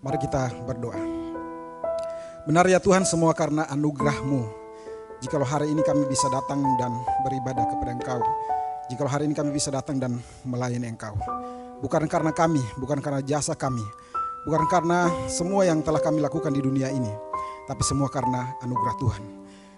Mari kita berdoa. Benar ya Tuhan, semua karena anugerah-Mu. Jikalau hari ini kami bisa datang dan beribadah kepada Engkau, jikalau hari ini kami bisa datang dan melayani Engkau, bukan karena kami, bukan karena jasa kami, bukan karena semua yang telah kami lakukan di dunia ini, tapi semua karena anugerah Tuhan.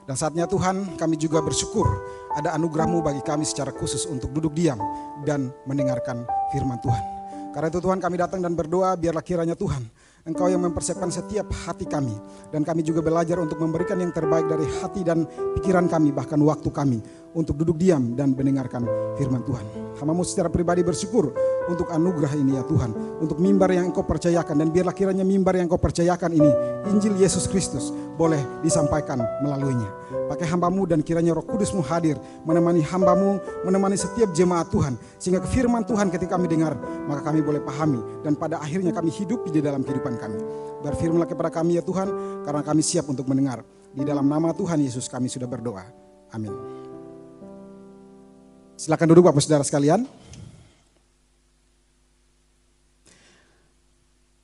Dan saatnya Tuhan, kami juga bersyukur ada anugerah-Mu bagi kami secara khusus untuk duduk diam dan mendengarkan firman Tuhan. Karena itu Tuhan, kami datang dan berdoa, biarlah kiranya Tuhan Engkau yang mempersiapkan setiap hati kami, dan kami juga belajar untuk memberikan yang terbaik dari hati dan pikiran kami, bahkan waktu kami, untuk duduk diam dan mendengarkan firman Tuhan. Hamba-Mu secara pribadi bersyukur untuk anugerah ini ya Tuhan, untuk mimbar yang Engkau percayakan, dan biarlah kiranya mimbar yang Engkau percayakan ini, Injil Yesus Kristus, boleh disampaikan melaluinya. Pakai hamba-Mu dan kiranya Roh Kudus-Mu hadir, menemani hamba-Mu, menemani setiap jemaat Tuhan, sehingga firman Tuhan ketika kami dengar, maka kami boleh pahami, dan pada akhirnya kami hidup di dalam kehidupan kami. Berfirmanlah kepada kami ya Tuhan, karena kami siap untuk mendengar. Di dalam nama Tuhan Yesus kami sudah berdoa. Amin. Silakan duduk Bapak Saudara sekalian.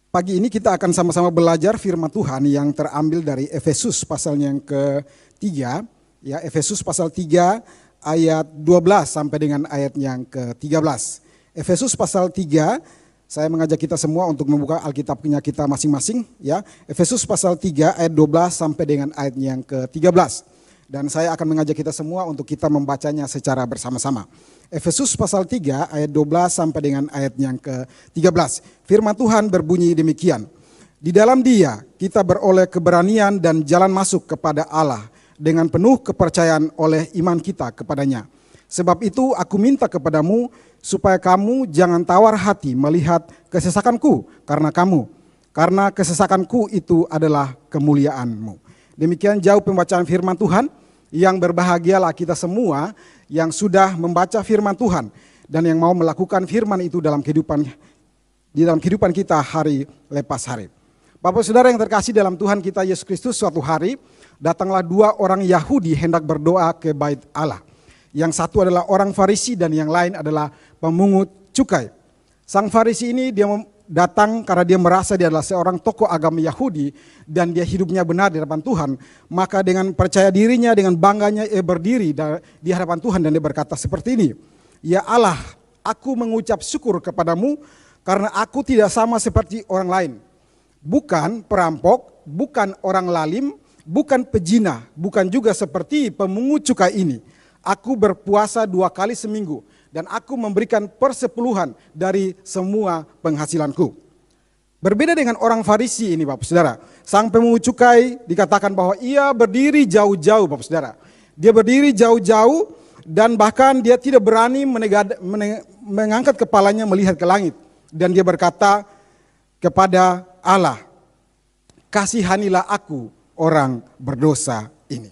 Pagi ini kita akan sama-sama belajar firman Tuhan yang terambil dari Efesus pasal yang ke-3, ya, Efesus pasal 3 ayat 12 sampai dengan ayat yang ke-13. Efesus pasal 3, saya mengajak kita semua untuk membuka Alkitabnya kita masing-masing, ya. Efesus pasal 3 ayat 12 sampai dengan ayat yang ke-13. Dan saya akan mengajak kita semua untuk kita membacanya secara bersama-sama. Efesus pasal 3 ayat 12 sampai dengan ayat yang ke-13. Firman Tuhan berbunyi demikian. Di dalam Dia kita beroleh keberanian dan jalan masuk kepada Allah dengan penuh kepercayaan oleh iman kita kepadanya. Sebab itu aku minta kepadamu supaya kamu jangan tawar hati melihat kesesakanku karena kesesakanku itu adalah kemuliaan-Mu. Demikian jauh pembacaan firman Tuhan. Yang berbahagialah kita semua yang sudah membaca firman Tuhan dan yang mau melakukan firman itu di dalam kehidupan kita hari lepas hari. Bapak Saudara yang terkasih dalam Tuhan kita Yesus Kristus, suatu hari datanglah dua orang Yahudi hendak berdoa ke bait Allah. Yang satu adalah orang Farisi dan yang lain adalah pemungut cukai. Sang Farisi ini dia datang karena dia merasa dia adalah seorang tokoh agama Yahudi dan dia hidupnya benar di hadapan Tuhan. Maka dengan percaya dirinya, dengan bangganya berdiri di hadapan Tuhan dan dia berkata seperti ini. Ya Allah, aku mengucap syukur kepadamu karena aku tidak sama seperti orang lain. Bukan perampok, bukan orang lalim, bukan pezina, bukan juga seperti pemungut cukai ini. Aku berpuasa 2 kali seminggu dan aku memberikan persepuluhan dari semua penghasilanku. Berbeda dengan orang Farisi ini Bapak Saudara. Sang pemungut cukai dikatakan bahwa ia berdiri jauh-jauh Bapak Saudara. Dia berdiri jauh-jauh dan bahkan dia tidak berani mengangkat kepalanya melihat ke langit. Dan dia berkata kepada Allah, kasihanilah aku orang berdosa ini.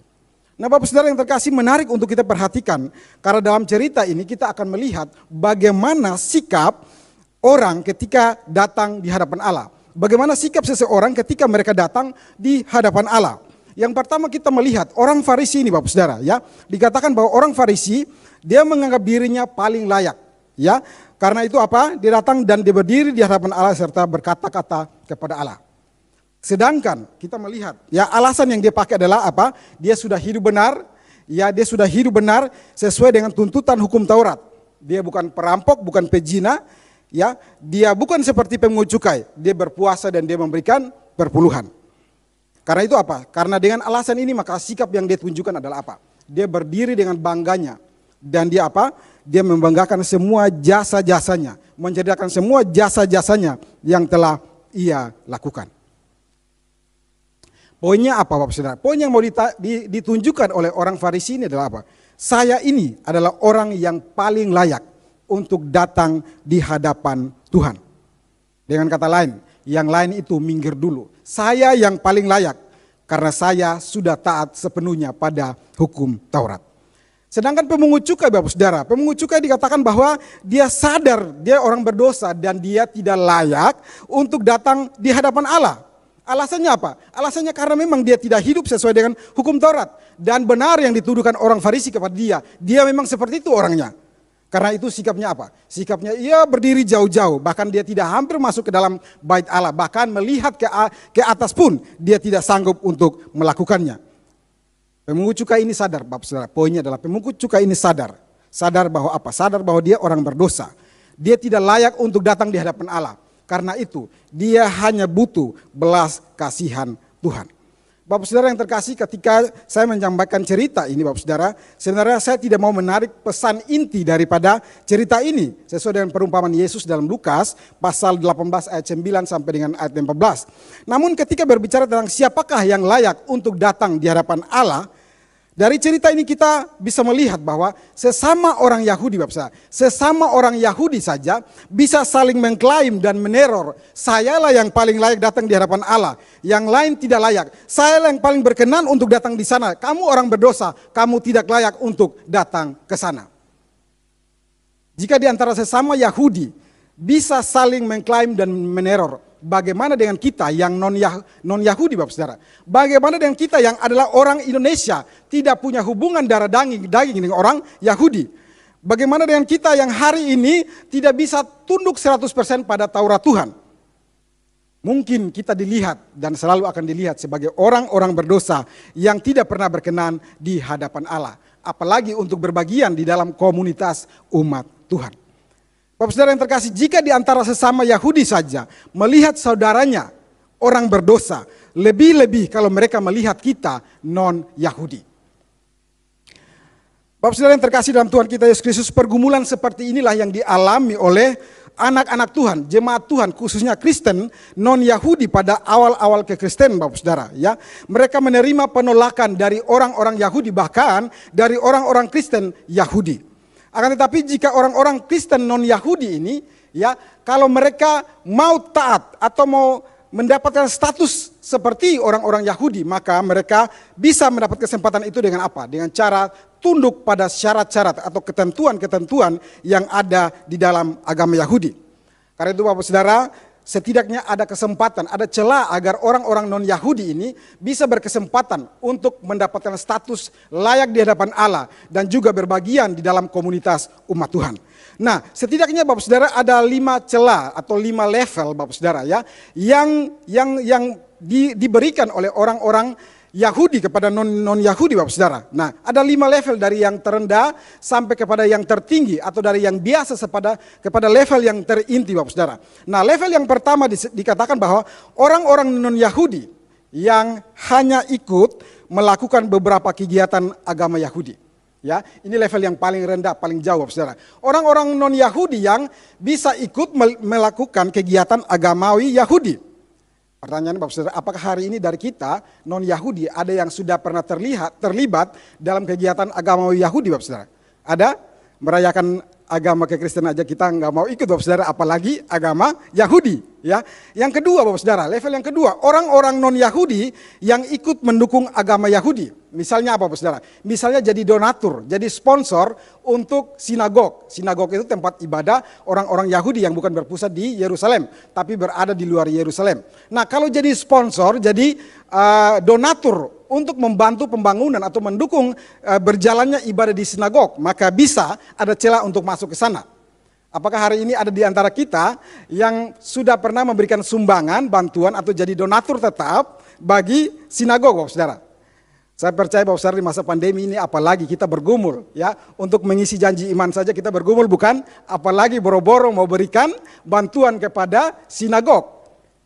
Nah Bapak Saudara yang terkasih, menarik untuk kita perhatikan karena dalam cerita ini kita akan melihat bagaimana sikap orang ketika datang di hadapan Allah. Bagaimana sikap seseorang ketika mereka datang di hadapan Allah. Yang pertama kita melihat orang Farisi ini Bapak Saudara, ya. Dikatakan bahwa orang Farisi dia menganggap dirinya paling layak, ya. Karena itu apa? Dia datang dan dia berdiri di hadapan Allah serta berkata-kata kepada Allah. Sedangkan kita melihat, ya, alasan yang dia pakai adalah apa? Dia sudah hidup benar, ya, dia sudah hidup benar sesuai dengan tuntutan hukum Taurat. Dia bukan perampok, bukan pezina, ya, dia bukan seperti pemungut cukai. Dia berpuasa dan dia memberikan perpuluhan. Karena itu apa? Karena dengan alasan ini maka sikap yang dia tunjukkan adalah apa? Dia berdiri dengan bangganya dan dia apa? Dia membanggakan semua jasa-jasanya, menceritakan semua jasa-jasanya yang telah ia lakukan. Poinnya apa Bapak Saudara? Poin yang mau ditunjukkan oleh orang Farisi ini adalah apa? Saya ini adalah orang yang paling layak untuk datang di hadapan Tuhan. Dengan kata lain, yang lain itu minggir dulu. Saya yang paling layak karena saya sudah taat sepenuhnya pada hukum Taurat. Sedangkan pemungut cukai Bapak Saudara, pemungut cukai dikatakan bahwa dia sadar dia orang berdosa dan dia tidak layak untuk datang di hadapan Allah. Alasannya apa? Alasannya karena memang dia tidak hidup sesuai dengan hukum Taurat. Dan benar yang dituduhkan orang Farisi kepada dia. Dia memang seperti itu orangnya. Karena itu sikapnya apa? Sikapnya ia berdiri jauh-jauh, bahkan dia tidak hampir masuk ke dalam bait Allah, bahkan melihat ke atas pun dia tidak sanggup untuk melakukannya. Pemungut cukai ini sadar, Bapak Saudara, poinnya adalah pemungut cukai ini sadar bahwa apa? Sadar bahwa dia orang berdosa. Dia tidak layak untuk datang di hadapan Allah. Karena itu dia hanya butuh belas kasihan Tuhan. Bapak Saudara yang terkasih, ketika saya menyampaikan cerita ini Bapak Saudara, sebenarnya saya tidak mau menarik pesan inti daripada cerita ini. Sesuai dengan perumpamaan Yesus dalam Lukas pasal 18 ayat 9 sampai dengan ayat 14. Namun ketika berbicara tentang siapakah yang layak untuk datang di hadapan Allah, dari cerita ini kita bisa melihat bahwa sesama orang Yahudi, Bapak Saudara, sesama orang Yahudi saja bisa saling mengklaim dan meneror. Sayalah yang paling layak datang di hadapan Allah, yang lain tidak layak. Saya yang paling berkenan untuk datang di sana. Kamu orang berdosa, kamu tidak layak untuk datang ke sana. Jika di antara sesama Yahudi bisa saling mengklaim dan meneror, bagaimana dengan kita yang non Yahudi, Bapak Saudara? Bagaimana dengan kita yang adalah orang Indonesia, tidak punya hubungan darah daging dengan orang Yahudi? Bagaimana dengan kita yang hari ini tidak bisa tunduk 100% pada Taurat Tuhan? Mungkin kita dilihat dan selalu akan dilihat sebagai orang-orang berdosa yang tidak pernah berkenan di hadapan Allah, apalagi untuk berbagian di dalam komunitas umat Tuhan. Bapak Saudara yang terkasih, jika di antara sesama Yahudi saja melihat saudaranya orang berdosa, lebih-lebih kalau mereka melihat kita non-Yahudi. Bapak Saudara yang terkasih dalam Tuhan kita Yesus Kristus, pergumulan seperti inilah yang dialami oleh anak-anak Tuhan, jemaat Tuhan, khususnya Kristen non-Yahudi pada awal-awal kekristenan, Bapak Saudara. Ya, mereka menerima penolakan dari orang-orang Yahudi, bahkan dari orang-orang Kristen Yahudi. Akan tetapi jika orang-orang Kristen non-Yahudi ini, ya, kalau mereka mau taat atau mau mendapatkan status seperti orang-orang Yahudi, maka mereka bisa mendapat kesempatan itu dengan apa? Dengan cara tunduk pada syarat-syarat atau ketentuan-ketentuan yang ada di dalam agama Yahudi. Karena itu Bapak Saudara, setidaknya ada kesempatan, ada celah agar orang-orang non-Yahudi ini bisa berkesempatan untuk mendapatkan status layak di hadapan Allah dan juga berbagian di dalam komunitas umat Tuhan. Nah, setidaknya Bapak Saudara ada 5 celah atau 5 level Bapak Saudara ya yang diberikan oleh orang-orang Yahudi kepada non-Yahudi Bapak Saudara. Nah, ada 5 level dari yang terendah sampai kepada yang tertinggi atau dari yang biasa kepada level yang terinti Bapak Saudara. Nah, level yang pertama dikatakan bahwa orang-orang non-Yahudi yang hanya ikut melakukan beberapa kegiatan agama Yahudi. Ya, ini level yang paling rendah, paling jauh Bapak Saudara. Orang-orang non-Yahudi yang bisa ikut melakukan kegiatan agamawi Yahudi. Pertanyaan Bapak Saudara, apakah hari ini dari kita non-Yahudi ada yang sudah pernah terlibat dalam kegiatan agama Yahudi Bapak Saudara? Ada? Merayakan agama kekristenan aja kita nggak mau ikut Bapak Saudara, apalagi agama Yahudi. Ya. Yang kedua Bapak Saudara, level yang kedua, orang-orang non-Yahudi yang ikut mendukung agama Yahudi. Misalnya apa Bapak Saudara? Misalnya jadi donatur, jadi sponsor untuk sinagog. Sinagog itu tempat ibadah orang-orang Yahudi yang bukan berpusat di Yerusalem, tapi berada di luar Yerusalem. Nah, kalau jadi sponsor, jadi donatur untuk membantu pembangunan atau mendukung berjalannya ibadah di sinagog, maka bisa ada celah untuk masuk ke sana. Apakah hari ini ada di antara kita yang sudah pernah memberikan sumbangan, bantuan atau jadi donatur tetap bagi sinagog Bapak Saudara? Saya percaya Bapak Saudara di masa pandemi ini apalagi kita bergumul ya untuk mengisi janji iman saja kita bergumul, bukan apalagi boro-boro mau berikan bantuan kepada sinagog.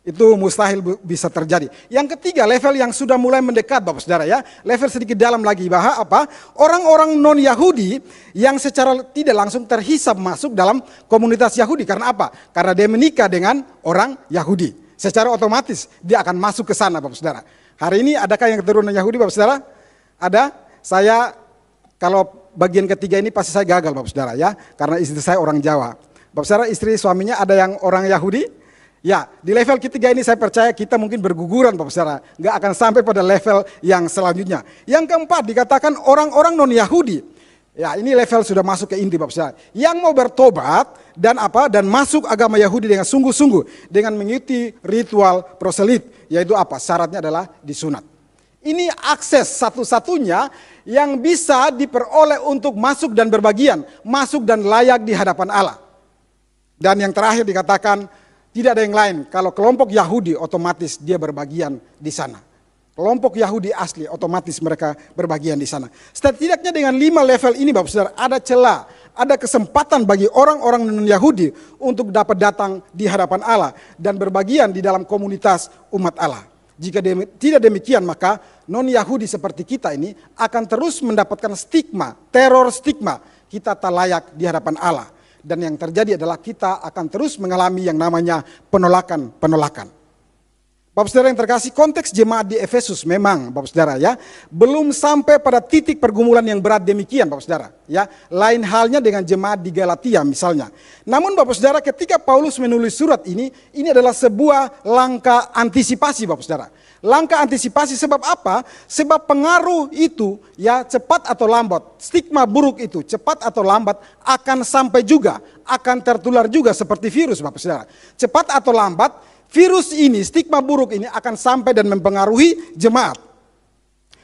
Itu mustahil bisa terjadi. Yang ketiga, level yang sudah mulai mendekat Bapak Saudara ya. Level sedikit dalam lagi bahwa apa? Orang-orang non-Yahudi yang secara tidak langsung terhisap masuk dalam komunitas Yahudi. Karena apa? Karena dia menikah dengan orang Yahudi. Secara otomatis dia akan masuk ke sana Bapak Saudara. Hari ini adakah yang keturunan Yahudi Bapak Saudara? Ada. Saya kalau bagian ketiga ini pasti saya gagal Bapak Saudara ya. Karena istri saya orang Jawa. Bapak Saudara, istri suaminya ada yang orang Yahudi? Ya, di level ketiga ini saya percaya kita mungkin berguguran Bapak Saudara. Nggak akan sampai pada level yang selanjutnya. Yang keempat dikatakan orang-orang non-Yahudi. Ya, ini level sudah masuk ke inti Bapak Saudara. Yang mau bertobat dan masuk agama Yahudi dengan sungguh-sungguh. Dengan mengikuti ritual proselit. Yaitu apa? Syaratnya adalah disunat. Ini akses satu-satunya yang bisa diperoleh untuk masuk dan berbagian, masuk dan layak di hadapan Allah. Dan yang terakhir dikatakan tidak ada yang lain. Kalau kelompok Yahudi otomatis dia berbagian di sana. Kelompok Yahudi asli otomatis mereka berbagian di sana. Setidaknya dengan 5 level ini Bapak Saudara ada celah, ada kesempatan bagi orang-orang non-Yahudi untuk dapat datang di hadapan Allah dan berbagian di dalam komunitas umat Allah. Jika tidak demikian maka non-Yahudi seperti kita ini akan terus mendapatkan stigma, teror stigma. Kita tak layak di hadapan Allah. Dan yang terjadi adalah kita akan terus mengalami yang namanya penolakan. Bapak Saudara yang terkasih, konteks jemaat di Efesus memang Bapak Saudara ya belum sampai pada titik pergumulan yang berat demikian Bapak Saudara ya. Lain halnya dengan jemaat di Galatia misalnya. Namun Bapak Saudara ketika Paulus menulis surat ini adalah sebuah langkah antisipasi Bapak Saudara. Langkah antisipasi sebab apa? Sebab pengaruh itu ya cepat atau lambat, stigma buruk itu cepat atau lambat akan sampai juga, akan tertular juga seperti virus Bapak Saudara. Cepat atau lambat virus ini, stigma buruk ini akan sampai dan mempengaruhi jemaat.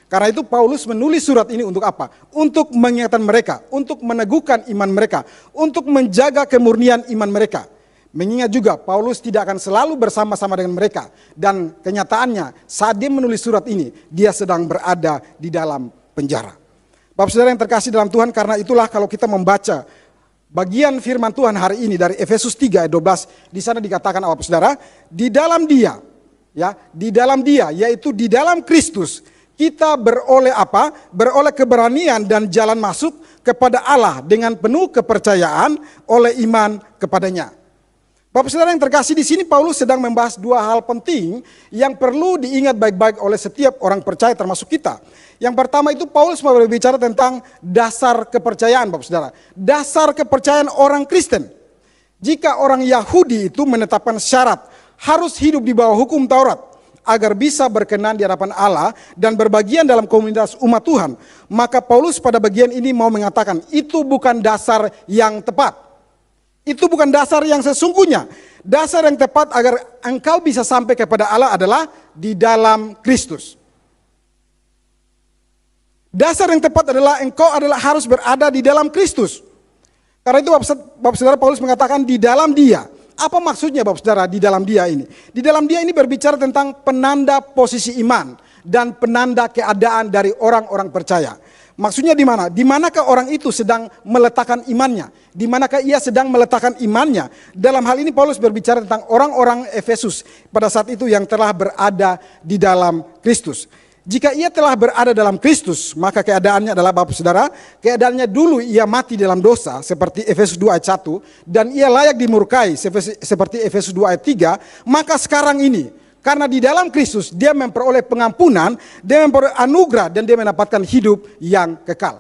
Karena itu Paulus menulis surat ini untuk apa? Untuk mengingatkan mereka, untuk meneguhkan iman mereka, untuk menjaga kemurnian iman mereka. Mengingat juga Paulus tidak akan selalu bersama-sama dengan mereka. Dan kenyataannya saat dia menulis surat ini, dia sedang berada di dalam penjara. Bapak Saudara yang terkasih dalam Tuhan, karena itulah kalau kita membaca bagian firman Tuhan hari ini dari Efesus 3 ayat 12, di sana dikatakan Bapak Saudara, di dalam Dia, ya, di dalam Dia, yaitu di dalam Kristus, kita beroleh apa? Beroleh keberanian dan jalan masuk kepada Allah dengan penuh kepercayaan oleh iman kepadanya. Bapak Saudara yang terkasih, di sini Paulus sedang membahas 2 hal penting yang perlu diingat baik-baik oleh setiap orang percaya termasuk kita. Yang pertama itu Paulus mau berbicara tentang dasar kepercayaan Bapak Saudara. Dasar kepercayaan orang Kristen. Jika orang Yahudi itu menetapkan syarat harus hidup di bawah hukum Taurat agar bisa berkenan di hadapan Allah dan berbagian dalam komunitas umat Tuhan, maka Paulus pada bagian ini mau mengatakan itu bukan dasar yang tepat. Itu bukan dasar yang sesungguhnya. Dasar yang tepat agar engkau bisa sampai kepada Allah adalah di dalam Kristus. Dasar yang tepat adalah engkau harus berada di dalam Kristus. Karena itu Bapak Saudara Paulus mengatakan di dalam Dia. Apa maksudnya Bapak Saudara di dalam Dia ini? Di dalam Dia ini berbicara tentang penanda posisi iman dan penanda keadaan dari orang-orang percaya. Maksudnya di mana? Di manakah orang itu sedang meletakkan imannya? Di manakah ia sedang meletakkan imannya? Dalam hal ini Paulus berbicara tentang orang-orang Efesus pada saat itu yang telah berada di dalam Kristus. Jika ia telah berada dalam Kristus, maka keadaannya adalah Bapak Saudara, keadaannya dulu ia mati dalam dosa seperti Efesus 2 ayat 1 dan ia layak dimurkai seperti Efesus 2 ayat 3, maka sekarang ini karena di dalam Kristus dia memperoleh pengampunan, dia memperoleh anugerah dan dia mendapatkan hidup yang kekal.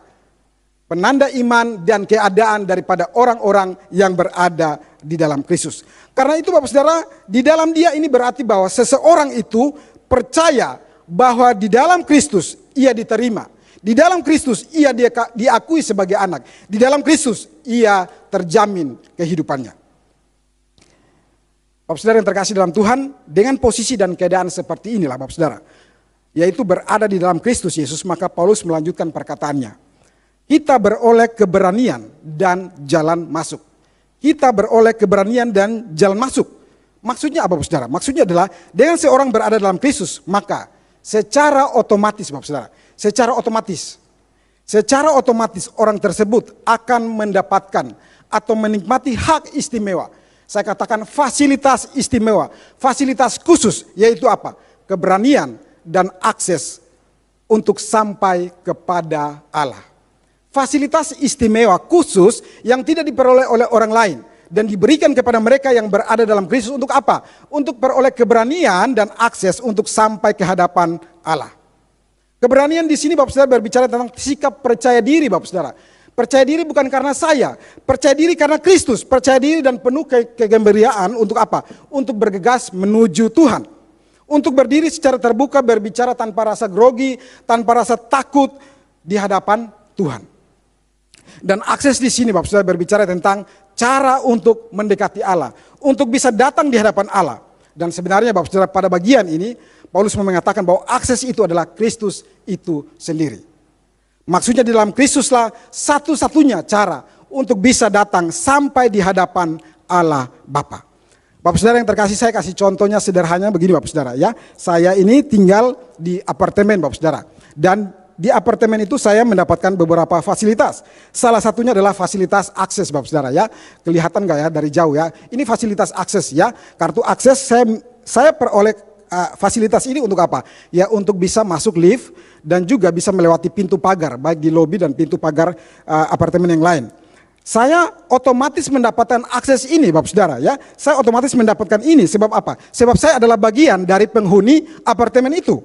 Penanda iman dan keadaan daripada orang-orang yang berada di dalam Kristus. Karena itu Bapak Saudara, di dalam Dia ini berarti bahwa seseorang itu percaya bahwa di dalam Kristus ia diterima. Di dalam Kristus ia diakui sebagai anak. Di dalam Kristus ia terjamin kehidupannya. Bapak Saudara yang terkasih dalam Tuhan, dengan posisi dan keadaan seperti inilah Bapak Saudara, yaitu berada di dalam Kristus Yesus, maka Paulus melanjutkan perkataannya. Kita beroleh keberanian dan jalan masuk. Kita beroleh keberanian dan jalan masuk. Maksudnya apa Bapak Saudara? Maksudnya adalah dengan seorang berada dalam Kristus, maka secara otomatis Bapak Saudara, secara otomatis orang tersebut akan mendapatkan atau menikmati hak istimewa. Saya katakan fasilitas istimewa, fasilitas khusus, yaitu apa? Keberanian dan akses untuk sampai kepada Allah. Fasilitas istimewa khusus yang tidak diperoleh oleh orang lain dan diberikan kepada mereka yang berada dalam Kristus untuk apa? Untuk beroleh keberanian dan akses untuk sampai ke hadapan Allah. Keberanian di sini Bapak Saudara berbicara tentang sikap percaya diri Bapak Saudara. Percaya diri bukan karena saya, percaya diri karena Kristus, percaya diri dan penuh kegembiraan untuk apa? Untuk bergegas menuju Tuhan. Untuk berdiri secara terbuka, berbicara tanpa rasa grogi, tanpa rasa takut di hadapan Tuhan. Dan akses di sini Bapak Saudara berbicara tentang cara untuk mendekati Allah, untuk bisa datang di hadapan Allah. Dan sebenarnya Bapak Saudara pada bagian ini Paulus mengatakan bahwa akses itu adalah Kristus itu sendiri. Maksudnya di dalam Kristuslah satu-satunya cara untuk bisa datang sampai di hadapan Allah Bapa. Bapak Saudara yang terkasih, saya kasih contohnya sederhana begini Bapak Saudara ya. Saya ini tinggal di apartemen Bapak Saudara. Dan di apartemen itu saya mendapatkan beberapa fasilitas. Salah satunya adalah fasilitas akses Bapak Saudara ya. Kelihatan gak ya dari jauh ya. Ini fasilitas akses ya. Kartu akses saya peroleh fasilitas ini untuk apa? Ya untuk bisa masuk lift dan juga bisa melewati pintu pagar baik di lobi dan pintu pagar apartemen yang lain. Saya otomatis mendapatkan akses ini Bapak Saudara ya. Saya otomatis mendapatkan ini sebab apa? Sebab saya adalah bagian dari penghuni apartemen itu.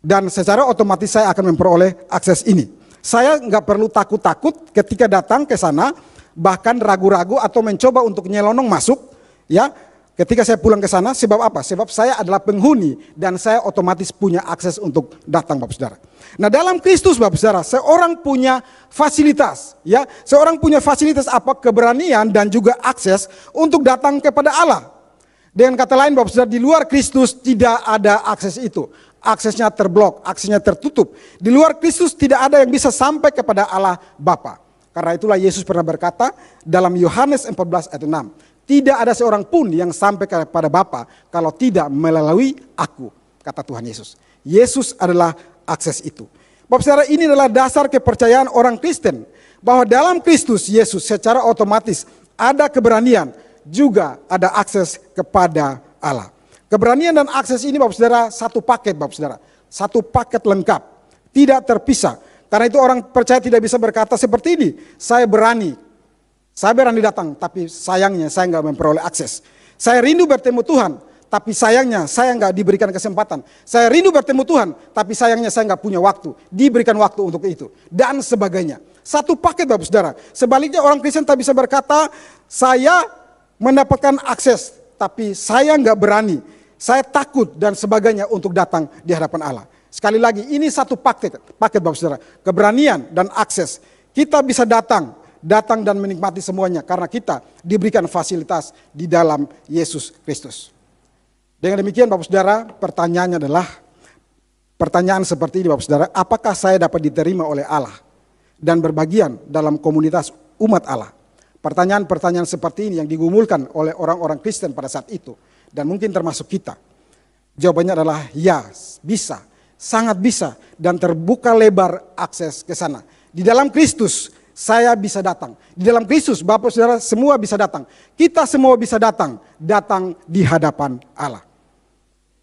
Dan secara otomatis saya akan memperoleh akses ini. Saya nggak perlu takut-takut ketika datang ke sana, bahkan ragu-ragu atau mencoba untuk nyelonong masuk ya. Ketika saya pulang ke sana, sebab apa? Sebab saya adalah penghuni dan saya otomatis punya akses untuk datang Bapak Saudara. Nah dalam Kristus Bapak Saudara, seorang punya fasilitas ya. Seorang punya fasilitas apa? Keberanian dan juga akses untuk datang kepada Allah. Dengan kata lain Bapak Saudara, di luar Kristus tidak ada akses itu. Aksesnya terblok, aksesnya tertutup. Di luar Kristus tidak ada yang bisa sampai kepada Allah Bapa. Karena itulah Yesus pernah berkata dalam Yohanes 14 ayat 6. Tidak ada seorang pun yang sampai kepada Bapa kalau tidak melalui aku, kata Tuhan Yesus. Yesus adalah akses itu. Bapak Saudara, ini adalah dasar kepercayaan orang Kristen. Bahwa dalam Kristus Yesus secara otomatis ada keberanian, juga ada akses kepada Allah. Keberanian dan akses ini Bapak Saudara satu paket Bapak Saudara. Satu paket lengkap, tidak terpisah. Karena itu orang percaya tidak bisa berkata seperti ini, saya berani datang, tapi sayangnya saya nggak memperoleh akses. Saya rindu bertemu Tuhan, tapi sayangnya saya nggak diberikan kesempatan. Saya rindu bertemu Tuhan, tapi sayangnya saya nggak punya waktu, diberikan waktu untuk itu, dan sebagainya. Satu paket Bapak Saudara. Sebaliknya orang Kristen tak bisa berkata, saya mendapatkan akses, tapi saya nggak berani, saya takut dan sebagainya untuk datang di hadapan Allah. Sekali lagi, ini satu paket Bapak Saudara. Keberanian dan akses. Kita bisa datang dan menikmati semuanya karena kita diberikan fasilitas di dalam Yesus Kristus. Dengan demikian Bapak Saudara, pertanyaan seperti ini Bapak Saudara, apakah saya dapat diterima oleh Allah dan berbagian dalam komunitas umat Allah? Pertanyaan-pertanyaan seperti ini yang digumulkan oleh orang-orang Kristen pada saat itu dan mungkin termasuk kita. Jawabannya adalah ya, bisa, sangat bisa dan terbuka lebar akses ke sana. Di dalam Kristus saya bisa datang. Di dalam Kristus Bapak Saudara semua bisa datang. Kita semua bisa datang di hadapan Allah.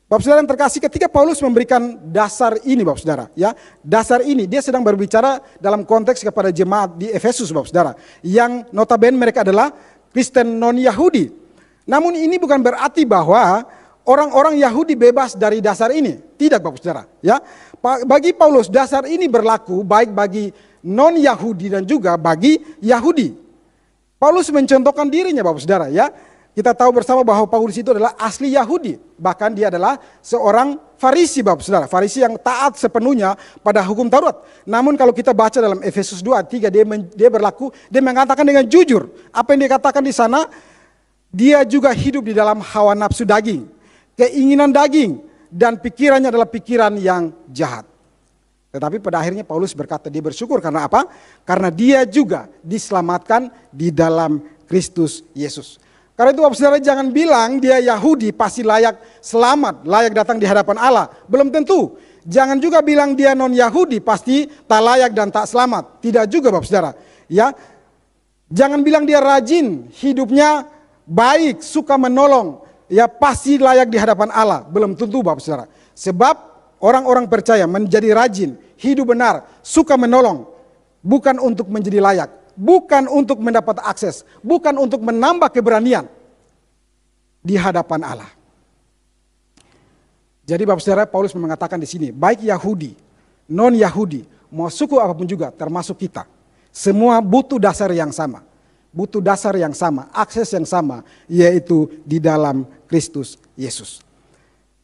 Bapak Saudara yang terkasih, ketika Paulus memberikan dasar ini Bapak Saudara, ya, dasar ini dia sedang berbicara dalam konteks kepada jemaat di Efesus Bapak Saudara, yang notabene mereka adalah Kristen non-Yahudi. Namun ini bukan berarti bahwa orang-orang Yahudi bebas dari dasar ini. Tidak Bapak Saudara, ya. Bagi Paulus dasar ini berlaku baik bagi non-Yahudi dan juga bagi Yahudi. Paulus mencontohkan dirinya Bapak Saudara ya. Kita tahu bersama bahwa Paulus itu adalah asli Yahudi. Bahkan dia adalah seorang Farisi Bapak Saudara. Farisi yang taat sepenuhnya pada hukum Taurat. Namun kalau kita baca dalam Efesus 2:3 dia mengatakan dengan jujur. Apa yang dia katakan di sana? Dia juga hidup di dalam hawa nafsu daging, keinginan daging, dan pikirannya adalah pikiran yang jahat. Tetapi pada akhirnya Paulus berkata dia bersyukur karena apa? Karena dia juga diselamatkan di dalam Kristus Yesus. Karena itu Bapak Saudara jangan bilang dia Yahudi pasti layak selamat, layak datang di hadapan Allah. Belum tentu. Jangan juga bilang dia non-Yahudi pasti tak layak dan tak selamat. Tidak juga Bapak Saudara. Ya, jangan bilang dia rajin, hidupnya baik, suka menolong. Ya pasti layak di hadapan Allah. Belum tentu Bapak Saudara. Sebab orang-orang percaya menjadi rajin, hidup benar, suka menolong, bukan untuk menjadi layak, bukan untuk mendapat akses, bukan untuk menambah keberanian di hadapan Allah. Jadi Bapak Saudara, Paulus mengatakan di sini, baik Yahudi, non-Yahudi, mau suku apapun juga, termasuk kita, semua butuh dasar yang sama, akses yang sama, yaitu di dalam Kristus Yesus.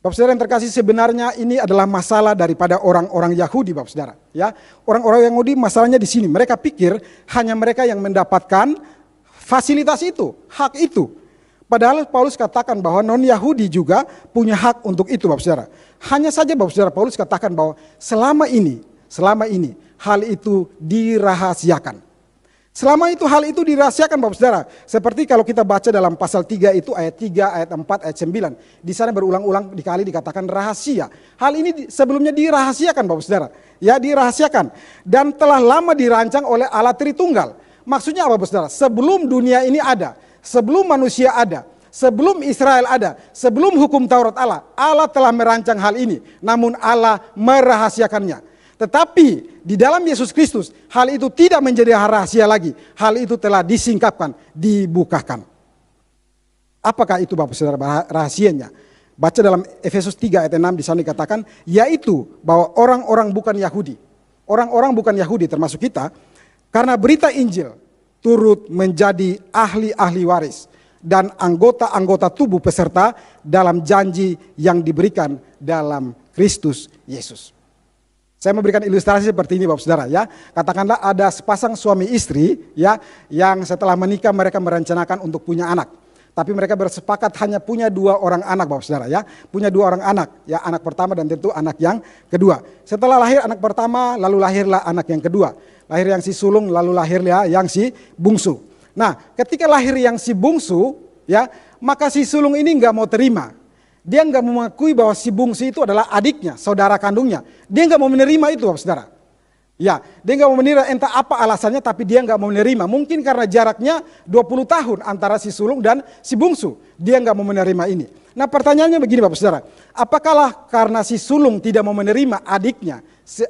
Bapak Saudara yang terkasih, sebenarnya ini adalah masalah daripada orang-orang Yahudi Bapak Saudara. Ya, orang-orang Yahudi masalahnya di sini. Mereka pikir hanya mereka yang mendapatkan fasilitas itu, hak itu. Padahal Paulus katakan bahwa non-Yahudi juga punya hak untuk itu, Bapak Saudara. Hanya saja Bapak Saudara, Paulus katakan bahwa selama ini hal itu dirahasiakan. Selama itu hal itu dirahasiakan Bapak Saudara. Seperti kalau kita baca dalam pasal 3 itu ayat 3, ayat 4, ayat 9. Di sana berulang-ulang dikali dikatakan rahasia. Hal ini sebelumnya dirahasiakan Bapak Saudara. Ya, dirahasiakan. Dan telah lama dirancang oleh Allah Tritunggal. Maksudnya apa Bapak Saudara? Sebelum dunia ini ada, sebelum manusia ada, sebelum Israel ada, sebelum hukum Taurat Allah, Allah telah merancang hal ini. Namun Allah merahasiakannya. Tetapi di dalam Yesus Kristus, hal itu tidak menjadi rahasia lagi. Hal itu telah disingkapkan, dibukakan. Apakah itu Bapak Saudara rahasianya? Baca dalam Efesus 3 ayat 6 di sana dikatakan, yaitu bahwa orang-orang bukan Yahudi, orang-orang bukan Yahudi termasuk kita, karena berita Injil turut menjadi ahli-ahli waris dan anggota-anggota tubuh peserta dalam janji yang diberikan dalam Kristus Yesus. Saya memberikan ilustrasi seperti ini Bapak Saudara ya. Katakanlah ada sepasang suami istri ya yang setelah menikah mereka merencanakan untuk punya anak. Tapi mereka bersepakat hanya punya 2 orang anak Bapak Saudara ya. Punya 2 orang anak ya, anak pertama dan tentu anak yang kedua. Setelah lahir anak pertama lalu lahirlah anak yang kedua. Lahir yang si sulung lalu lahirlah yang si bungsu. Nah, ketika lahir yang si bungsu ya, maka si sulung ini enggak mau terima. Dia enggak mengakui bahwa si bungsu itu adalah adiknya, saudara kandungnya. Dia enggak mau menerima itu Bapak Saudara. Ya, dia enggak mau menerima, entah apa alasannya tapi dia enggak mau menerima. Mungkin karena jaraknya 20 tahun antara si sulung dan si bungsu. Dia enggak mau menerima ini. Nah pertanyaannya begini Bapak Saudara. Apakah karena si sulung tidak mau menerima adiknya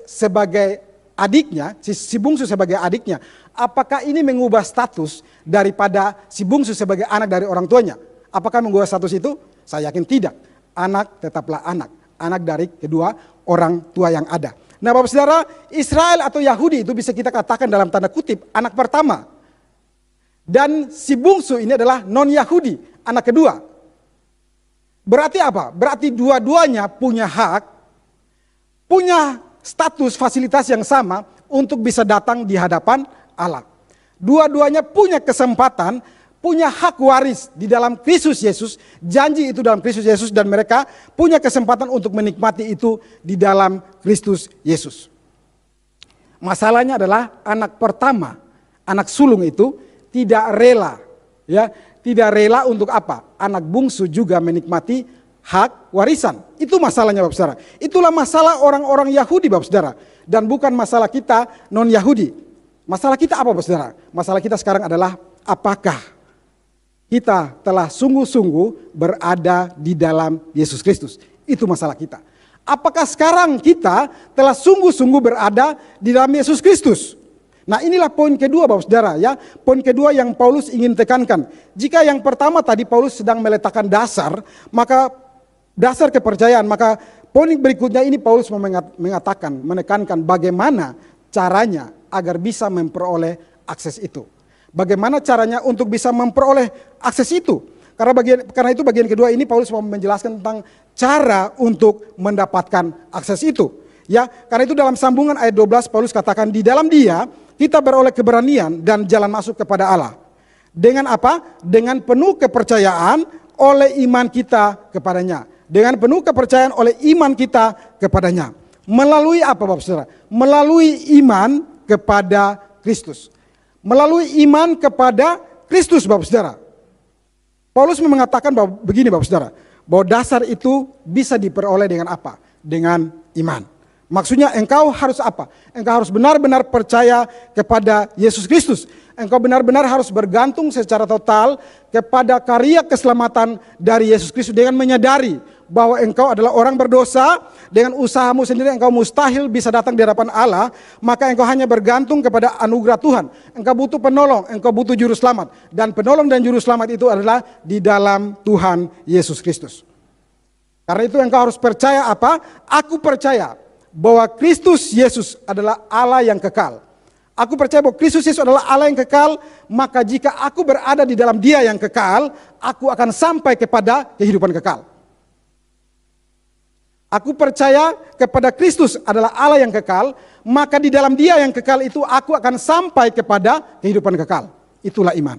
sebagai adiknya, si bungsu sebagai adiknya, apakah ini mengubah status daripada si bungsu sebagai anak dari orang tuanya? Apakah mengubah status itu? Saya yakin tidak. Anak tetaplah anak. Anak dari kedua orang tua yang ada. Nah Bapak Saudara, Israel atau Yahudi itu bisa kita katakan dalam tanda kutip anak pertama. Dan si bungsu ini adalah non-Yahudi, anak kedua. Berarti apa? Berarti dua-duanya punya hak, punya status fasilitas yang sama untuk bisa datang di hadapan Allah. Dua-duanya punya kesempatan, punya hak waris di dalam Kristus Yesus, janji itu dalam Kristus Yesus dan mereka punya kesempatan untuk menikmati itu di dalam Kristus Yesus. Masalahnya adalah anak pertama, anak sulung itu tidak rela, ya, tidak rela untuk apa? Anak bungsu juga menikmati hak warisan. Itu masalahnya Bapak Saudara. Itulah masalah orang-orang Yahudi Bapak Saudara dan bukan masalah kita non-Yahudi. Masalah kita apa Bapak Saudara? Masalah kita sekarang adalah apakah kita telah sungguh-sungguh berada di dalam Yesus Kristus. Itu masalah kita. Apakah sekarang kita telah sungguh-sungguh berada di dalam Yesus Kristus? Nah inilah poin kedua Bapak Saudara ya. Poin kedua yang Paulus ingin tekankan. Jika yang pertama tadi Paulus sedang meletakkan dasar, maka dasar kepercayaan, maka poin berikutnya ini Paulus mengatakan, menekankan bagaimana caranya agar bisa memperoleh akses itu. Bagaimana caranya untuk bisa memperoleh akses itu? Karena itu bagian kedua ini Paulus mau menjelaskan tentang cara untuk mendapatkan akses itu. Ya, karena itu dalam sambungan ayat 12 Paulus katakan di dalam Dia kita beroleh keberanian dan jalan masuk kepada Allah. Dengan apa? Dengan penuh kepercayaan oleh iman kita kepadanya. Dengan penuh kepercayaan oleh iman kita kepadanya. Melalui apa Bapak Saudara? Melalui iman kepada Kristus. Melalui iman kepada Kristus Bapak Saudara. Paulus mengatakan bahwa begini Bapak Saudara, bahwa dasar itu bisa diperoleh dengan apa? Dengan iman. Maksudnya engkau harus apa? Engkau harus benar-benar percaya kepada Yesus Kristus. Engkau benar-benar harus bergantung secara total kepada karya keselamatan dari Yesus Kristus dengan menyadari bahwa engkau adalah orang berdosa, dengan usahamu sendiri engkau mustahil bisa datang di hadapan Allah, maka engkau hanya bergantung kepada anugerah Tuhan. Engkau butuh penolong, engkau butuh juru selamat, dan penolong dan juru selamat itu adalah di dalam Tuhan Yesus Kristus. Karena itu engkau harus percaya apa? Aku percaya bahwa Kristus Yesus adalah Allah yang kekal. Aku percaya bahwa Kristus Yesus adalah Allah yang kekal, maka jika aku berada di dalam Dia yang kekal, aku akan sampai kepada kehidupan kekal. Aku percaya kepada Kristus adalah Allah yang kekal, maka di dalam Dia yang kekal itu aku akan sampai kepada kehidupan kekal. Itulah iman.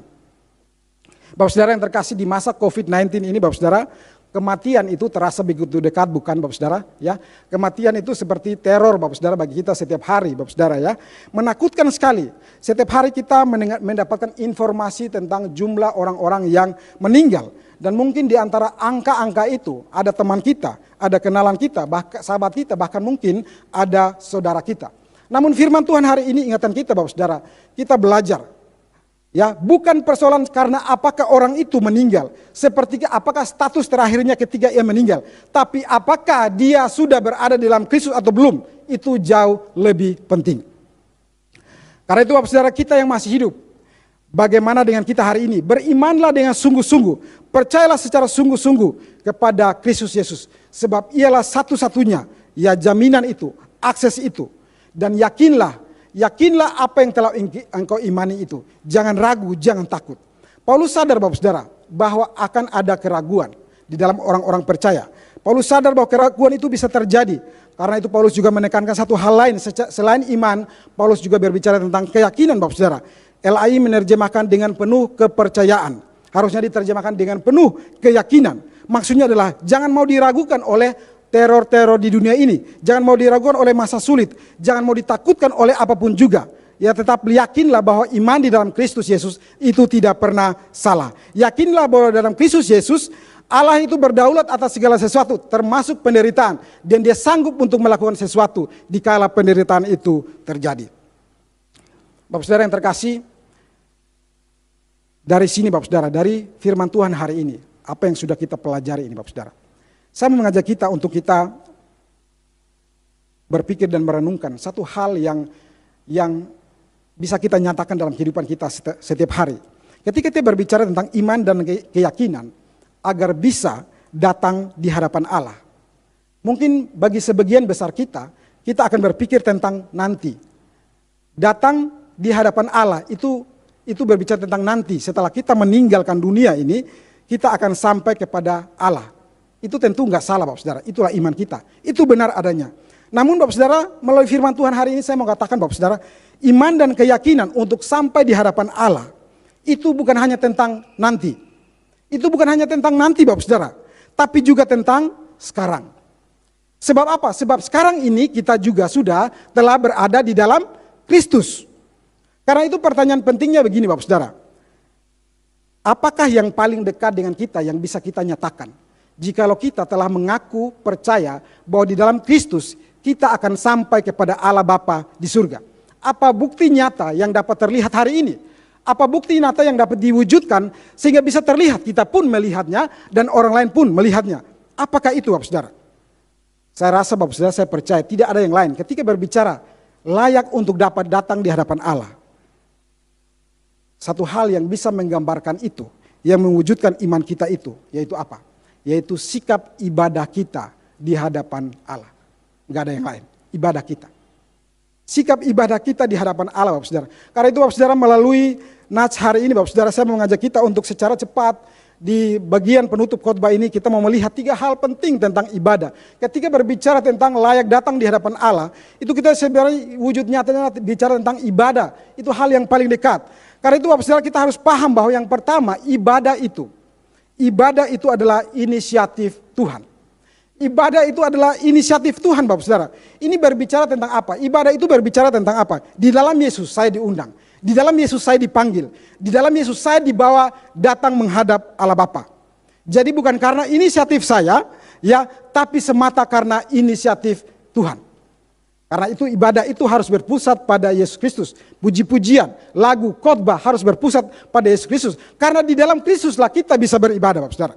Bapak Saudara yang terkasih, di masa COVID-19 ini Bapak Saudara, kematian itu terasa begitu dekat, bukan Bapak Saudara? Ya, kematian itu seperti teror Bapak Saudara bagi kita setiap hari Bapak Saudara ya. Menakutkan sekali. Setiap hari kita mendapatkan informasi tentang jumlah orang-orang yang meninggal. Dan mungkin di antara angka-angka itu ada teman kita, ada kenalan kita, bahkan sahabat kita, bahkan mungkin ada saudara kita. Namun firman Tuhan hari ini ingatkan kita Bapak Saudara, kita belajar. Ya, bukan persoalan karena apakah orang itu meninggal, seperti apakah status terakhirnya ketika ia meninggal, tapi apakah dia sudah berada dalam Kristus atau belum, itu jauh lebih penting. Karena itu Bapak Saudara, kita yang masih hidup, bagaimana dengan kita hari ini? Berimanlah dengan sungguh-sungguh, percayalah secara sungguh-sungguh kepada Kristus Yesus, sebab ialah satu-satunya ya jaminan itu, akses itu, dan yakinlah apa yang telah engkau imani itu. Jangan ragu, jangan takut. Paulus sadar Bapak Saudara bahwa akan ada keraguan di dalam orang-orang percaya. Paulus sadar bahwa keraguan itu bisa terjadi. Karena itu Paulus juga menekankan satu hal lain. Selain iman, Paulus juga berbicara tentang keyakinan Bapak Saudara. LAI menerjemahkan dengan penuh kepercayaan. Harusnya diterjemahkan dengan penuh keyakinan. Maksudnya adalah jangan mau diragukan oleh teror-teror di dunia ini. Jangan mau diragukan oleh masa sulit. Jangan mau ditakutkan oleh apapun juga. Ya, tetap yakinlah bahwa iman di dalam Kristus Yesus itu tidak pernah salah. Yakinlah bahwa dalam Kristus Yesus Allah itu berdaulat atas segala sesuatu, termasuk penderitaan. Dan dia sanggup untuk melakukan sesuatu dikala penderitaan itu terjadi. Bapak Saudara yang terkasih, dari sini Bapak Saudara, dari firman Tuhan hari ini, apa yang sudah kita pelajari ini Bapak Saudara. Saya mengajak kita untuk kita berpikir dan merenungkan satu hal yang bisa kita nyatakan dalam kehidupan kita setiap hari. Ketika kita berbicara tentang iman dan keyakinan agar bisa datang di hadapan Allah. Mungkin bagi sebagian besar kita akan berpikir tentang nanti. Datang di hadapan Allah itu berbicara tentang nanti. Setelah kita meninggalkan dunia ini, kita akan sampai kepada Allah. Itu tentu nggak salah Bapak Saudara, itulah iman kita. Itu benar adanya. Namun Bapak Saudara, melalui firman Tuhan hari ini saya mau katakan Bapak Saudara, iman dan keyakinan untuk sampai di hadapan Allah, itu bukan hanya tentang nanti. Itu bukan hanya tentang nanti Bapak Saudara, tapi juga tentang sekarang. Sebab apa? Sebab sekarang ini kita juga sudah telah berada di dalam Kristus. Karena itu pertanyaan pentingnya begini Bapak Saudara. Apakah yang paling dekat dengan kita yang bisa kita nyatakan? Jikalau kita telah mengaku percaya bahwa di dalam Kristus kita akan sampai kepada Allah Bapa di surga. Apa bukti nyata yang dapat terlihat hari ini? Apa bukti nyata yang dapat diwujudkan sehingga bisa terlihat, kita pun melihatnya dan orang lain pun melihatnya? Apakah itu Bapak Saudara? Saya rasa Bapak Saudara, saya percaya tidak ada yang lain. Ketika berbicara layak untuk dapat datang di hadapan Allah, satu hal yang bisa menggambarkan itu, yang mewujudkan iman kita itu, yaitu apa? Yaitu sikap ibadah kita di hadapan Allah. Enggak ada yang lain, ibadah kita. Sikap ibadah kita di hadapan Allah Bapak Saudara. Karena itu Bapak Saudara, melalui Nats hari ini Bapak Saudara, saya mau mengajak kita untuk secara cepat di bagian penutup khotbah ini kita mau melihat 3 hal penting tentang ibadah. Ketika berbicara tentang layak datang di hadapan Allah, itu kita sebenarnya wujud nyatanya bicara tentang ibadah. Itu hal yang paling dekat. Karena itu Bapak Saudara, kita harus paham bahwa yang pertama, ibadah itu adalah inisiatif Tuhan. Ibadah itu adalah inisiatif Tuhan Bapak Saudara. Ini berbicara tentang apa? Ibadah itu berbicara tentang apa? Di dalam Yesus saya diundang. Di dalam Yesus saya dipanggil. Di dalam Yesus saya dibawa datang menghadap Allah Bapa. Jadi bukan karena inisiatif saya, ya, tapi semata karena inisiatif Tuhan. Karena itu ibadah itu harus berpusat pada Yesus Kristus. Puji-pujian, lagu, khotbah harus berpusat pada Yesus Kristus. Karena di dalam Kristuslah kita bisa beribadah Bapak Saudara.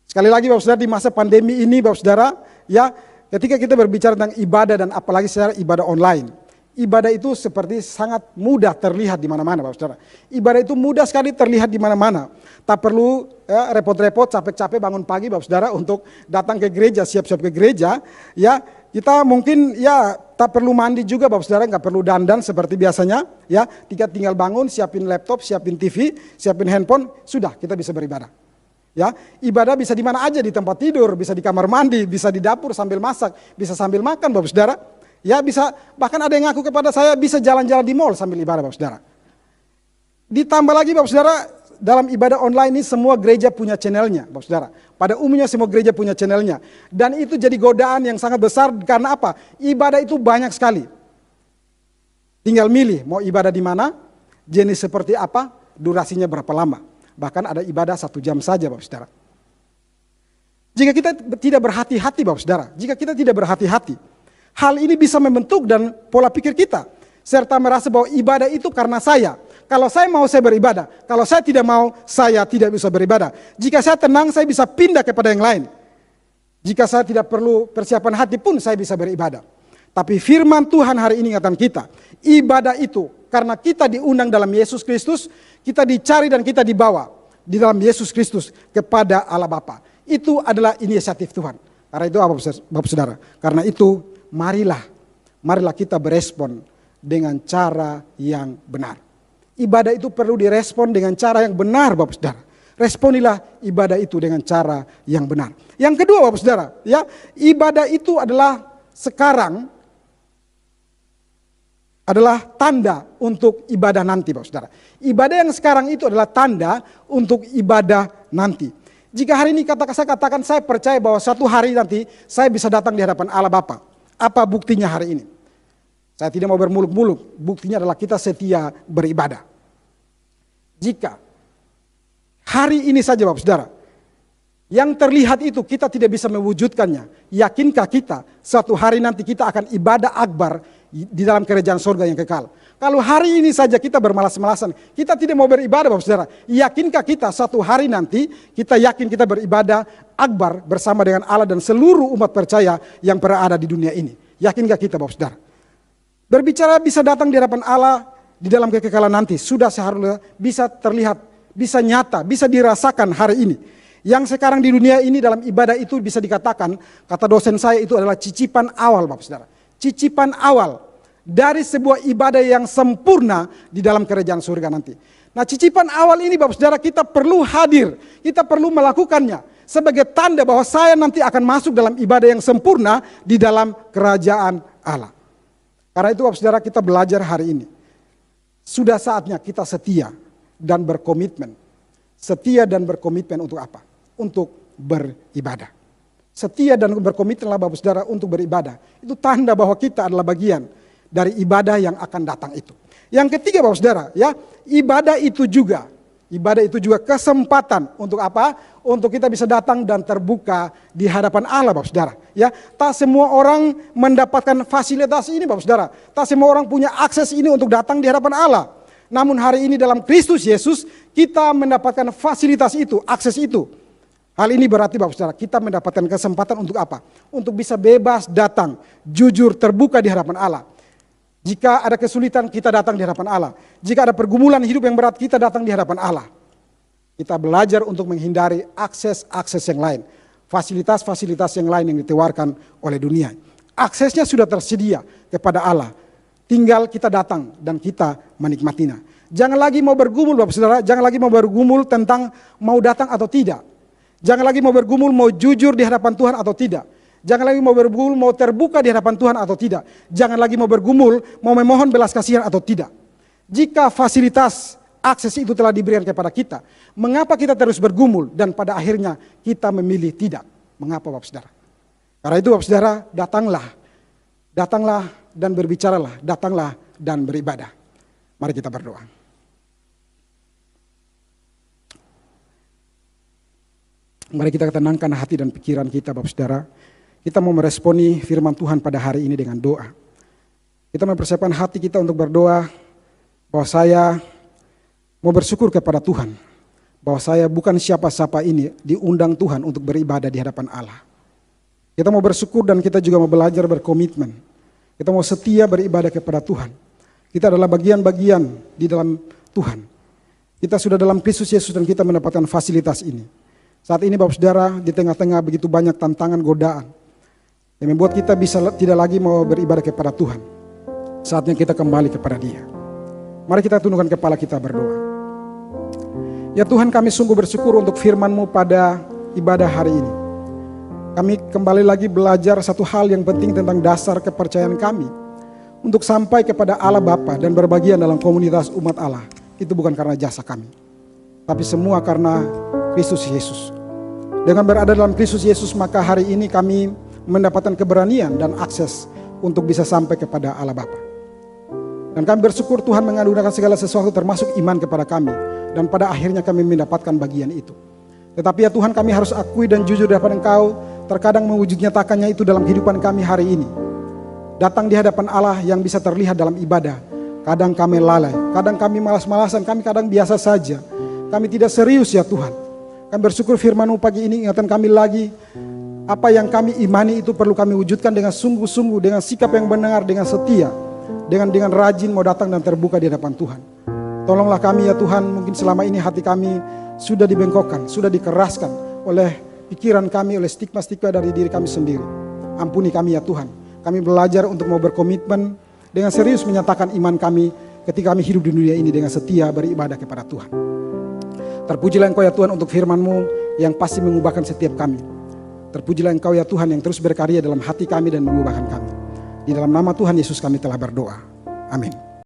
Sekali lagi Bapak Saudara, di masa pandemi ini Bapak Saudara, ya, ketika kita berbicara tentang ibadah dan apalagi secara ibadah online, ibadah itu seperti sangat mudah terlihat di mana-mana Bapak Saudara. Ibadah itu mudah sekali terlihat di mana-mana. Tak perlu ya, repot-repot, capek-capek bangun pagi Bapak Saudara untuk datang ke gereja, siap-siap ke gereja. Ya, kita mungkin ya tak perlu mandi juga Bapak Saudara, nggak perlu dandan seperti biasanya. Ya, kita tinggal bangun, siapin laptop, siapin TV, siapin handphone, sudah kita bisa beribadah. Ya, ibadah bisa di mana aja, di tempat tidur, bisa di kamar mandi, bisa di dapur sambil masak, bisa sambil makan Bapak Saudara. Ya, bisa, bahkan ada yang ngaku kepada saya bisa jalan-jalan di mall sambil ibadah Bapak Saudara. Ditambah lagi Bapak Saudara, dalam ibadah online ini semua gereja punya channelnya, Bapak Saudara. Pada umumnya semua gereja punya channelnya. Dan itu jadi godaan yang sangat besar karena apa? Ibadah itu banyak sekali. Tinggal milih mau ibadah di mana, jenis seperti apa, durasinya berapa lama. Bahkan ada ibadah 1 jam saja, Bapak Saudara. Jika kita tidak berhati-hati, Bapak Saudara, jika kita tidak berhati-hati, hal ini bisa membentuk dan pola pikir kita. Serta merasa bahwa ibadah itu karena saya. Kalau saya mau, saya beribadah. Kalau saya tidak mau, saya tidak bisa beribadah. Jika saya tenang, saya bisa pindah kepada yang lain. Jika saya tidak perlu persiapan hati pun, saya bisa beribadah. Tapi firman Tuhan hari ini ingatkan kita, ibadah itu karena kita diundang dalam Yesus Kristus, kita dicari dan kita dibawa di dalam Yesus Kristus kepada Allah Bapa. Itu adalah inisiatif Tuhan. Karena itu apa, Bapak Saudara? Karena itu marilah kita berespon dengan cara yang benar. Ibadah itu perlu direspon dengan cara yang benar, Bapak Saudara. Responilah ibadah itu dengan cara yang benar. Yang kedua, Bapak Saudara, ya, ibadah itu adalah sekarang adalah tanda untuk ibadah nanti, Bapak Saudara. Ibadah yang sekarang itu adalah tanda untuk ibadah nanti. Jika hari ini saya katakan saya percaya bahwa suatu hari nanti saya bisa datang di hadapan Allah Bapa. Apa buktinya hari ini? Saya tidak mau bermuluk-muluk, buktinya adalah kita setia beribadah. Jika hari ini saja, Bapak Saudara, yang terlihat itu kita tidak bisa mewujudkannya, yakinkah kita suatu hari nanti kita akan ibadah akbar di dalam kerajaan surga yang kekal? Kalau hari ini saja kita bermalas-malasan, kita tidak mau beribadah, Bapak Saudara, yakinkah kita suatu hari nanti kita yakin kita beribadah akbar bersama dengan Allah dan seluruh umat percaya yang pernah ada di dunia ini? Yakinkah kita, Bapak Saudara? Berbicara bisa datang di hadapan Allah di dalam kekekalan nanti, sudah seharusnya bisa terlihat, bisa nyata, bisa dirasakan hari ini. Yang sekarang di dunia ini dalam ibadah itu bisa dikatakan, kata dosen saya itu adalah cicipan awal, Bapak Saudara. Cicipan awal dari sebuah ibadah yang sempurna di dalam kerajaan surga nanti. Nah, cicipan awal ini, Bapak Saudara, kita perlu hadir, kita perlu melakukannya sebagai tanda bahwa saya nanti akan masuk dalam ibadah yang sempurna di dalam kerajaan Allah. Karena itu, Bapak Saudara, kita belajar hari ini. Sudah saatnya kita setia dan berkomitmen. Setia dan berkomitmen untuk apa? Untuk beribadah. Setia dan berkomitmenlah, Bapak Saudara, untuk beribadah. Itu tanda bahwa kita adalah bagian dari ibadah yang akan datang itu. Yang ketiga, Bapak Saudara, ya, ibadah itu juga kesempatan untuk apa? Untuk kita bisa datang dan terbuka di hadapan Allah, Bapak Saudara. Ya, tak semua orang mendapatkan fasilitas ini, Bapak Saudara. Tak semua orang punya akses ini untuk datang di hadapan Allah. Namun hari ini dalam Kristus Yesus kita mendapatkan fasilitas itu, akses itu. Hal ini berarti, Bapak Saudara, kita mendapatkan kesempatan untuk apa? Untuk bisa bebas datang, jujur, terbuka di hadapan Allah. Jika ada kesulitan, kita datang di hadapan Allah. Jika ada pergumulan hidup yang berat, kita datang di hadapan Allah. Kita belajar untuk menghindari akses-akses yang lain. Fasilitas-fasilitas yang lain yang ditawarkan oleh dunia. Aksesnya sudah tersedia kepada Allah. Tinggal kita datang dan kita menikmatinya. Jangan lagi mau bergumul, Bapak Saudara. Jangan lagi mau bergumul tentang mau datang atau tidak. Jangan lagi mau bergumul mau jujur di hadapan Tuhan atau tidak. Jangan lagi mau bergumul mau terbuka di hadapan Tuhan atau tidak. Jangan lagi mau bergumul mau memohon belas kasihan atau tidak. Jika fasilitas akses itu telah diberikan kepada kita, mengapa kita terus bergumul dan pada akhirnya kita memilih tidak? Mengapa, Bapak Saudara? Karena itu, Bapak Saudara, datanglah dan berbicaralah, datanglah dan beribadah. Mari kita berdoa. Mari kita tenangkan hati dan pikiran kita, Bapak Saudara. Kita mau meresponi firman Tuhan pada hari ini dengan doa. Kita mempersiapkan hati kita untuk berdoa bahwa saya mau bersyukur kepada Tuhan. Bahwa saya bukan siapa-siapa ini diundang Tuhan untuk beribadah di hadapan Allah. Kita mau bersyukur dan kita juga mau belajar berkomitmen. Kita mau setia beribadah kepada Tuhan. Kita adalah bagian-bagian di dalam Tuhan. Kita sudah dalam Kristus Yesus dan kita mendapatkan fasilitas ini. Saat ini, Bapak Saudara, di tengah-tengah begitu banyak tantangan, godaan yang membuat kita bisa tidak lagi mau beribadah kepada Tuhan. Saatnya kita kembali kepada Dia. Mari kita tundukkan kepala kita berdoa. Ya Tuhan, kami sungguh bersyukur untuk firman-Mu pada ibadah hari ini. Kami kembali lagi belajar satu hal yang penting tentang dasar kepercayaan kami. Untuk sampai kepada Allah Bapa dan berbagian dalam komunitas umat Allah. Itu bukan karena jasa kami. tapi semua karena Kristus Yesus. Dengan berada dalam Kristus Yesus, maka hari ini kami mendapatkan keberanian dan akses untuk bisa sampai kepada Allah Bapa. Dan kami bersyukur Tuhan menganugerahkan segala sesuatu termasuk iman kepada kami. Dan pada akhirnya kami mendapatkan bagian itu. Tetapi ya Tuhan, kami harus akui dan jujur di hadapan Engkau, terkadang mewujud nyatakannya itu dalam kehidupan kami hari ini. Datang di hadapan Allah yang bisa terlihat dalam ibadah. Kadang kami lalai, kadang kami malas-malasan, kami kadang biasa saja. Kami tidak serius ya Tuhan. Kami bersyukur firman-Mu pagi ini ingatkan kami lagi, apa yang kami imani itu perlu kami wujudkan dengan sungguh-sungguh, dengan sikap yang benar, dengan setia, dengan rajin mau datang dan terbuka di hadapan Tuhan. Tolonglah kami ya Tuhan, mungkin selama ini hati kami sudah dibengkokkan, sudah dikeraskan oleh pikiran kami, oleh stigma-stigma dari diri kami sendiri. Ampuni kami ya Tuhan. Kami belajar untuk mau berkomitmen dengan serius menyatakan iman kami ketika kami hidup di dunia ini dengan setia beribadah kepada Tuhan. Terpujilah Engkau ya Tuhan untuk firman-Mu yang pasti mengubahkan setiap kami. Terpujilah Engkau ya Tuhan yang terus berkarya dalam hati kami dan mengubahkan kami. Di dalam nama Tuhan Yesus kami telah berdoa. Amin.